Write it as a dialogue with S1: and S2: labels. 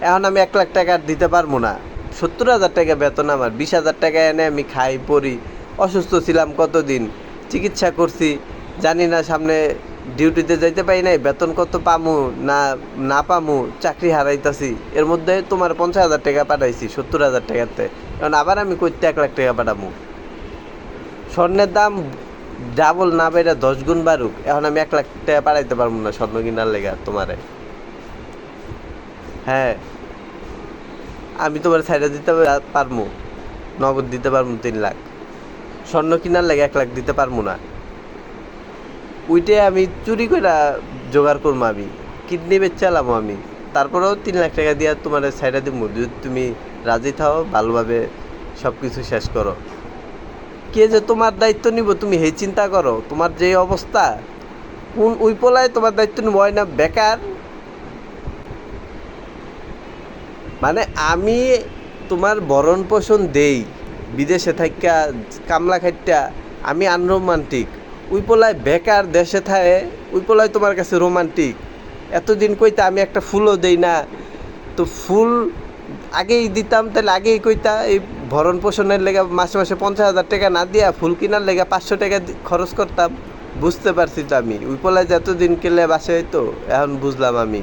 S1: এখন আমি 1 লাখ টাকা আর দিতে পারবো না। 70,000 টাকা বেতন আমার, 20,000 টাকা এনে আমি খাই পড়ি। অসুস্থ ছিলাম কতদিন, চিকিৎসা করছি, জানি না সামনে ডিউটিতে যাইতে পারি নাই, বেতন কত পামু না না পামু, চাকরি হারাইতাছি। এর মধ্যে তোমার 50,000 টাকা পাঠাইছি 70,000 টাকাতে। এখন আবার আমি কইতে 1 লাখ টাকা পাঠামু? স্বর্ণের দাম ডাবল না বেড়ে 10 গুণ বাড়ুক, এখন আমি 1 লাখ টাকা পাঠাইতে পারবো না স্বর্ণ কিনার লেগা তোমারে। হ্যাঁ, আমি তোমার সাইডে দিতে পারবো, নগদ দিতে পারবো 3 লাখ। স্বর্ণ কিনার লেগে 1 লাখ দিতে পারবো না। ওইটাই আমি চুরি করে জোগাড় করবো, আমি কিডনি বেচালামো আমি, তারপরেও 3 লাখ টাকা দিয়ে তোমার সাইডে দিব, যদি তুমি রাজি থাও, ভালোভাবে সব কিছু শেষ করো। কে যে তোমার দায়িত্ব নিব তুমি এই চিন্তা করো। তোমার যে অবস্থা, কোন ওই পোলায় তোমার দায়িত্ব নিব, হয় না বেকার। মানে আমি তোমার ভরণ পোষণ দেই বিদেশে থাইকা, কামলা খাইটা, আমি আনরোমান্টিক। ওই পোলায় বেকার দেশে থাকে, ওই পোলায় তোমার কাছে রোমান্টিক। এতদিন কইতা আমি একটা ফুলও দেই না, তো ফুল আগেই দিতাম তাহলে আগেই কইতা। এই ভরণ পোষণের লেগে মাসে মাসে 50,000 টাকা না দিয়া ফুল কেনার লেগে 500 টাকা খরচ করতাম। বুঝতে পারছি তো আমি, ওই পোলায় যে এতদিন কেলে বাসে হইতো, এখন বুঝলাম আমি।